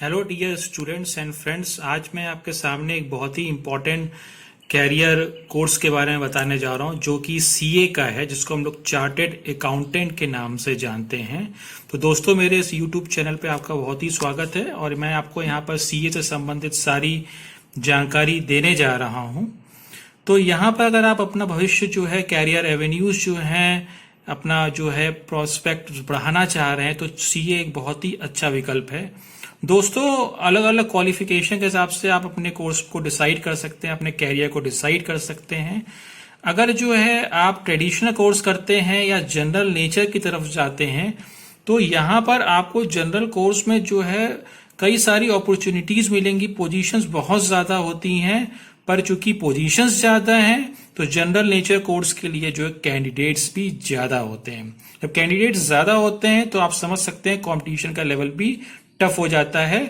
Hello dear students and friends. आज मैं आपके सामने एक बहुत ही इम्पोर्टेंट कैरियर कोर्स के बारे में बताने जा रहा हूं जो कि सीए का है, जिसको हम लोग चार्टेड अकाउंटेंट के नाम से जानते हैं। तो दोस्तों, मेरे इस यूट्यूब चैनल पे आपका बहुत ही स्वागत है और मैं आपको यहां पर सीए से संबंधित सारी जानकारी देने जा रहा हूं। तो यहाँ पर अगर आप अपना भविष्य जो है, कैरियर एवेन्यूज जो हैं, अपना जो है प्रोस्पेक्ट बढ़ाना चाह रहे हैं, तो सीए एक बहुत ही अच्छा विकल्प है। दोस्तों, अलग अलग क्वालिफिकेशन के हिसाब से आप अपने कोर्स को डिसाइड कर सकते हैं, अपने कैरियर को डिसाइड कर सकते हैं। अगर जो है आप ट्रेडिशनल कोर्स करते हैं या जनरल नेचर की तरफ जाते हैं, तो यहाँ पर आपको जनरल कोर्स में जो है कई सारी अपॉर्चुनिटीज मिलेंगी। पोजीशंस बहुत ज्यादा होती हैं, पर चूंकि पोजीशंस ज्यादा हैं तो जनरल नेचर कोर्स के लिए जो है कैंडिडेट्स भी ज्यादा होते हैं। जब कैंडिडेट्स ज्यादा होते हैं तो आप समझ सकते हैं कंपटीशन का लेवल भी टफ हो जाता है।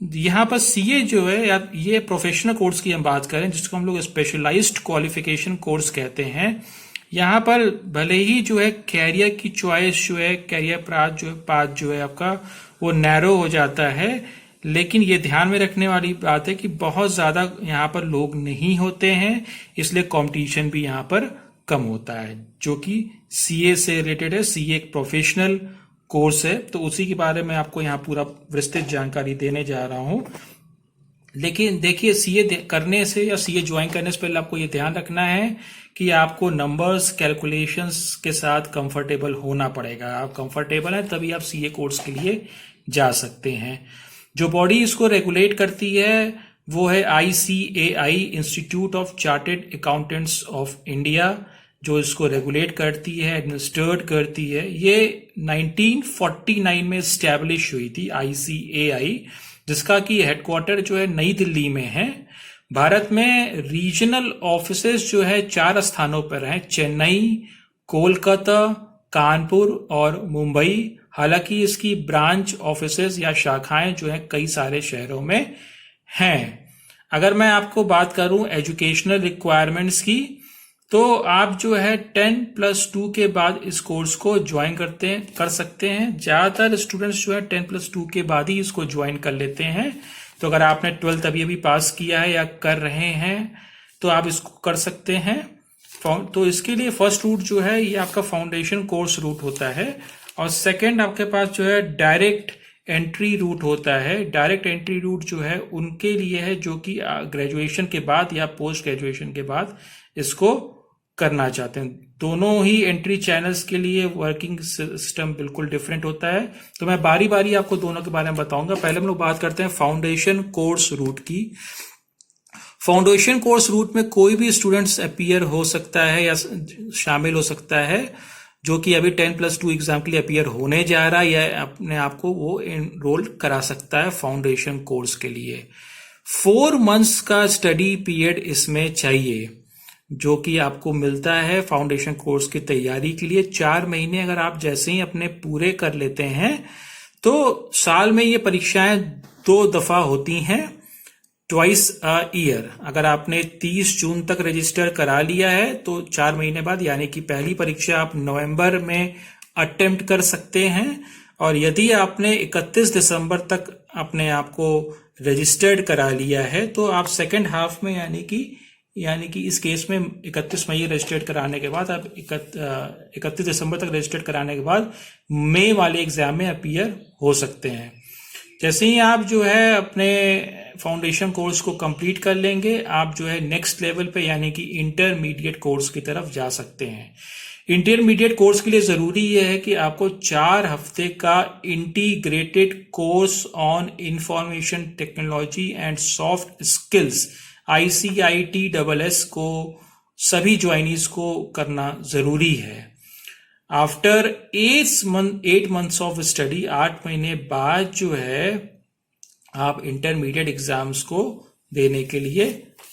यहाँ पर सीए जो है, या ये प्रोफेशनल कोर्स की हम बात करें, जिसको हम लोग स्पेशलाइज्ड क्वालिफिकेशन कोर्स कहते हैं। यहाँ पर भले ही जो है कैरियर की चॉइस जो है, कैरियर पाथ जो है आपका, वो नैरो हो जाता है, लेकिन ये ध्यान में रखने वाली बात है कि बहुत ज्यादा यहाँ पर लोग नहीं होते हैं, इसलिए कंपटीशन भी यहाँ पर कम होता है, जो कि सीए से रिलेटेड है। सीए एक प्रोफेशनल कोर्स है, तो उसी के बारे में आपको यहाँ पूरा विस्तृत जानकारी देने जा रहा हूँ। लेकिन देखिए, सीए करने से या सीए ज्वाइन करने से पहले आपको ये ध्यान रखना है कि आपको नंबर्स, कैलकुलेशंस के साथ कंफर्टेबल होना पड़ेगा। आप कंफर्टेबल हैं तभी आप सीए कोर्स के लिए जा सकते हैं। जो बॉडी इसको रेगुलेट करती है वो है ICAI, institute of chartered accountants of India, जो इसको रेगुलेट करती है, एडमिनिस्ट्रेट करती है। ये 1949 में स्टैब्लिश हुई थी ICAI, जिसका कि हेडक्वार्टर जो है नई दिल्ली में है। भारत में रीजनल ऑफिसेस जो है 4 स्थानों पर हैं: चेन्नई, कोलकाता, कानपुर और मुंबई। हालांकि इसकी ब्रांच ऑफिसेस या शाखाएं जो है कई सारे शहरों में हैं। अगर मैं आपको बात करूं एजुकेशनल रिक्वायरमेंट्स की, तो आप जो है 10+2 के बाद इस कोर्स को ज्वाइन कर सकते हैं। ज्यादातर स्टूडेंट्स जो है 10+2 के बाद ही इसको ज्वाइन कर लेते हैं। तो अगर आपने 12th अभी पास किया है या कर रहे हैं तो आप इसको कर सकते हैं। तो इसके लिए फर्स्ट रूट जो है ये आपका फाउंडेशन कोर्स रूट होता है, और सेकंड आपके पास जो है डायरेक्ट एंट्री रूट होता है। डायरेक्ट एंट्री रूट जो है उनके लिए है जो कि ग्रेजुएशन के बाद या पोस्ट ग्रेजुएशन के बाद इसको करना चाहते हैं। दोनों ही एंट्री चैनल्स के लिए वर्किंग सिस्टम बिल्कुल डिफरेंट होता है। तो मैं बारी बारी आपको दोनों के बारे में बताऊंगा। पहले हम लोग बात करते हैं फाउंडेशन कोर्स रूट की। फाउंडेशन कोर्स रूट में कोई भी स्टूडेंट्स अपीयर हो सकता है या शामिल हो सकता है जो कि अभी 10+2 एग्जाम के लिए अपीयर होने जा रहा है, या अपने आप को वो एनरोल करा सकता है फाउंडेशन कोर्स के लिए। 4 मंथ्स का स्टडी पीरियड इसमें चाहिए, जो कि आपको मिलता है फाउंडेशन कोर्स की तैयारी के लिए। 4 महीने अगर आप जैसे ही अपने पूरे कर लेते हैं तो साल में ये परीक्षाएं 2 दफा होती हैं, ट्वाइस अ ईयर। अगर आपने 30 जून तक रजिस्टर करा लिया है तो 4 महीने बाद, यानी कि पहली परीक्षा आप नवंबर में अटेम्प्ट कर सकते हैं, और यदि आपने 31 दिसंबर तक अपने आप को रजिस्टर्ड करा लिया है तो आप सेकेंड हाफ में, यानी कि इस केस में 31 मई रजिस्टर्ड कराने के बाद, आप 31 दिसंबर तक रजिस्टर्ड कराने के बाद मई वाले एग्जाम में अपीयर हो सकते हैं। जैसे ही आप जो है अपने फाउंडेशन कोर्स को कंप्लीट कर लेंगे, आप जो है नेक्स्ट लेवल पे, यानी कि इंटरमीडिएट कोर्स की तरफ जा सकते हैं। इंटरमीडिएट कोर्स के लिए जरूरी यह है कि आपको 4 हफ्ते का integrated course on information technology and soft skills ICITSS को सभी ज्वाइनीज को करना जरूरी है। आफ्टर 8 months ऑफ स्टडी, 8 महीने बाद जो है आप इंटरमीडिएट एग्जाम्स को देने के लिए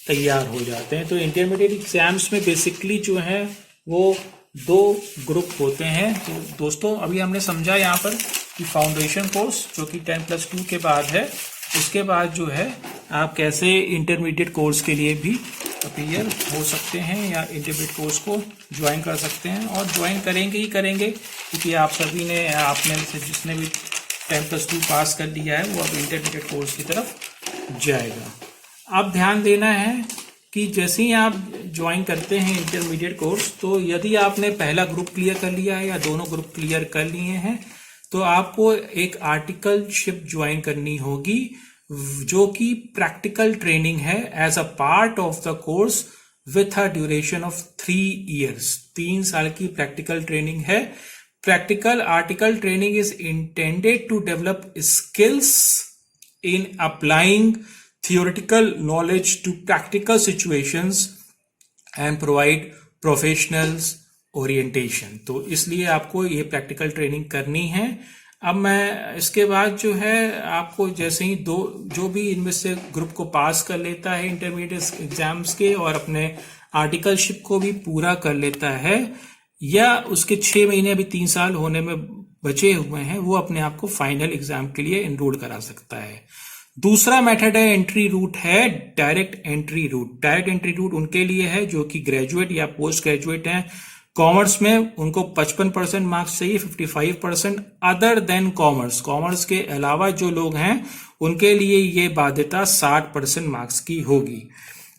तैयार हो जाते हैं। तो इंटरमीडिएट एग्जाम्स में बेसिकली जो है वो 2 ग्रुप होते हैं। तो दोस्तों, अभी हमने समझा यहाँ पर कि फाउंडेशन कोर्स जो कि 10+2 के बाद है, उसके बाद जो है आप कैसे इंटरमीडिएट कोर्स के लिए भी अपीयर हो सकते हैं या इंटरमीडिएट कोर्स को ज्वाइन कर सकते हैं। और ज्वाइन करेंगे ही करेंगे, क्योंकि आप सभी ने, आपने से जिसने भी 10+2 पास कर लिया है वो अब इंटरमीडिएट कोर्स की तरफ जाएगा। अब ध्यान देना है कि जैसे ही आप ज्वाइन करते हैं इंटरमीडिएट कोर्स, तो यदि आपने पहला ग्रुप क्लियर कर लिया है या दोनों ग्रुप क्लियर कर लिए हैं, तो आपको एक आर्टिकलशिप ज्वाइन करनी होगी जो कि प्रैक्टिकल ट्रेनिंग है as a part of the course with a duration of 3 years। 3 साल की प्रैक्टिकल ट्रेनिंग है। Practical article training is intended to develop skills in applying theoretical knowledge to practical situations and provide professionals orientation। तो इसलिए आपको ये practical training करनी है। अब मैं इसके बाद जो है आपको जैसे ही जो भी इनमें से ग्रुप को पास कर लेता है इंटरमीडिएट एग्जाम्स के और अपने आर्टिकलशिप को भी पूरा कर लेता है, या उसके 6 महीने अभी 3 साल होने में बचे हुए हैं, वो अपने आप को फाइनल एग्जाम के लिए एनरोल करा सकता है। दूसरा मेथड है एंट्री रूट है direct entry route. Direct entry route उनके लिए है जो कि ग्रेजुएट या पोस्ट ग्रेजुएट हैं। कॉमर्स में उनको 55% मार्क्स चाहिए, 55% अदर देन कॉमर्स। कॉमर्स के अलावा जो लोग हैं उनके लिए ये बाध्यता 60% मार्क्स की होगी।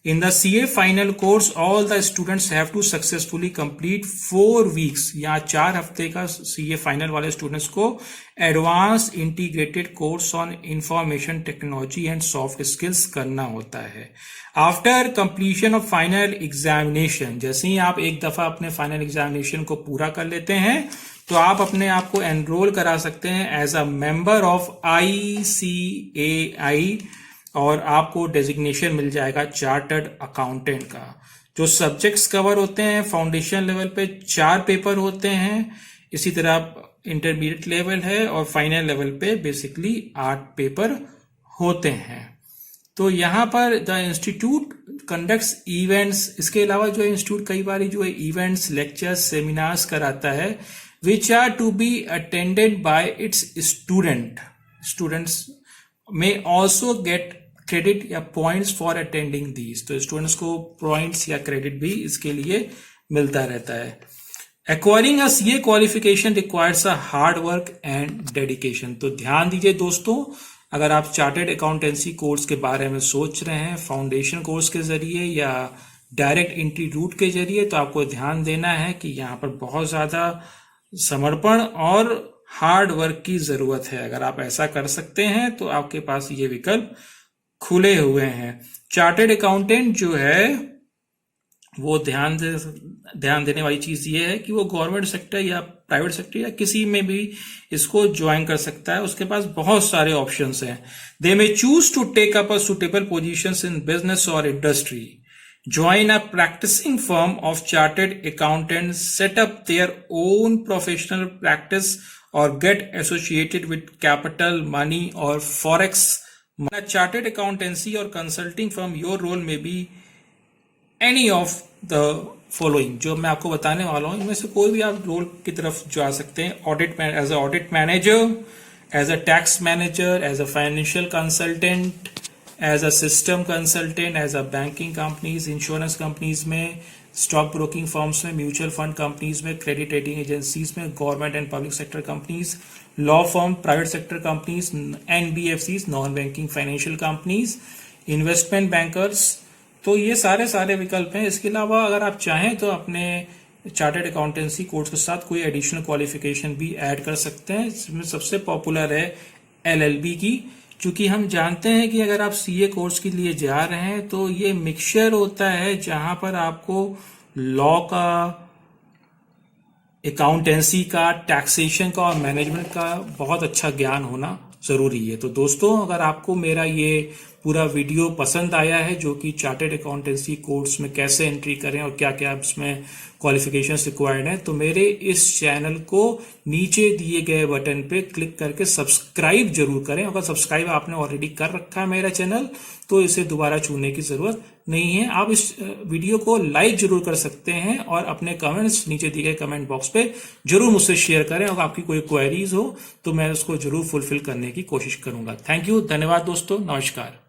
In the CA final course, all the students have to successfully complete 4 weeks या 4 हफ्ते का CA final वाले स्टूडेंट्स को advance integrated course on information technology and soft skills करना होता है। After completion of final examination, जैसे ही आप एक दफा अपने फाइनल एग्जामिनेशन को पूरा कर लेते हैं, तो आप अपने आप को एनरोल करा सकते हैं as a member of ICAI और आपको डेजिग्नेशन मिल जाएगा चार्टर्ड अकाउंटेंट का। जो सब्जेक्ट्स कवर होते हैं फाउंडेशन लेवल पे 4 पेपर होते हैं, इसी तरह इंटरमीडिएट लेवल है और फाइनल लेवल पे बेसिकली 8 पेपर होते हैं। तो यहाँ पर द इंस्टीट्यूट कंडक्ट्स इवेंट्स, इसके अलावा जो इंस्टीट्यूट कई बार जो है इवेंट्स, लेक्चर्स, सेमिनार्स कराता है which are to be attended by its students may also get credit या पॉइंट्स फॉर अटेंडिंग दीज। तो स्टूडेंट्स को पॉइंट्स या क्रेडिट भी इसके लिए मिलता रहता है। Acquiring a CA qualification requires a hard work and dedication. तो ध्यान दीजिए दोस्तों, अगर आप चार्टर्ड अकाउंटेंसी कोर्स के बारे में सोच रहे हैं फाउंडेशन कोर्स के जरिए या डायरेक्ट एंट्री रूट के जरिए, तो आपको ध्यान देना है कि यहाँ पर बहुत ज्यादा समर्पण और हार्ड वर्क की जरूरत है। अगर आप ऐसा कर सकते हैं तो आपके पास ये विकल्प खुले हुए हैं। चार्टर्ड अकाउंटेंट जो है वो ध्यान देने वाली चीज ये है कि वो गवर्नमेंट सेक्टर या प्राइवेट सेक्टर या किसी में भी इसको ज्वाइन कर सकता है। उसके पास बहुत सारे ऑप्शंस हैं। They may choose to take up a suitable positions in business और industry, join a practicing firm of chartered accountants, set up their own professional practice or get associated with capital, money or forex. A chartered accountancy or consulting firm, your role may be any of the following। जो मैं आपको बताने वाला हूं इनमें से कोई भी आप रोल की तरफ जा सकते हैं। As a audit manager, as a tax manager, as a financial consultant, as a system consultant, as a banking companies, insurance companies में, स्टॉक ब्रोकिंग फर्म्स में, म्यूचुअल फंड कंपनीज में, क्रेडिट रेटिंग एजेंसीज में, government and public sector companies, law firm, private sector companies, NBFCs, non banking financial companies, investment bankers. तो ये सारे विकल्प हैं। इसके अलावा अगर आप चाहें तो अपने चार्टर्ड अकाउंटेंसी कोर्स के साथ कोई एडिशनल क्वालिफिकेशन भी ऐड कर सकते हैं। इसमें सबसे पॉपुलर है LLB की, क्योंकि हम जानते हैं कि अगर आप CA कोर्स के लिए जा रहे हैं तो ये मिक्सचर होता है जहां पर आपको लॉ का, अकाउंटेंसी का, टैक्सेशन का और मैनेजमेंट का बहुत अच्छा ज्ञान होना जरूरी है। तो दोस्तों, अगर आपको मेरा ये पूरा वीडियो पसंद आया है जो कि चार्टर्ड अकाउंटेंसी कोर्स में कैसे एंट्री करें और क्या क्या इसमें क्वालिफिकेशंस रिक्वायर्ड हैं, तो मेरे इस चैनल को नीचे दिए गए बटन पे क्लिक करके सब्सक्राइब जरूर करें। अगर सब्सक्राइब आपने ऑलरेडी कर रखा है मेरा चैनल तो इसे दोबारा छूने की जरूरत नहीं है। आप इस वीडियो को लाइक जरूर कर सकते हैं और अपने कमेंट्स नीचे दिए गए कमेंट बॉक्स पे जरूर मुझसे शेयर करें। अगर आपकी कोई क्वेरीज हो तो मैं उसको जरूर फुलफिल करने की कोशिश करूंगा। थैंक यू, धन्यवाद दोस्तों, नमस्कार।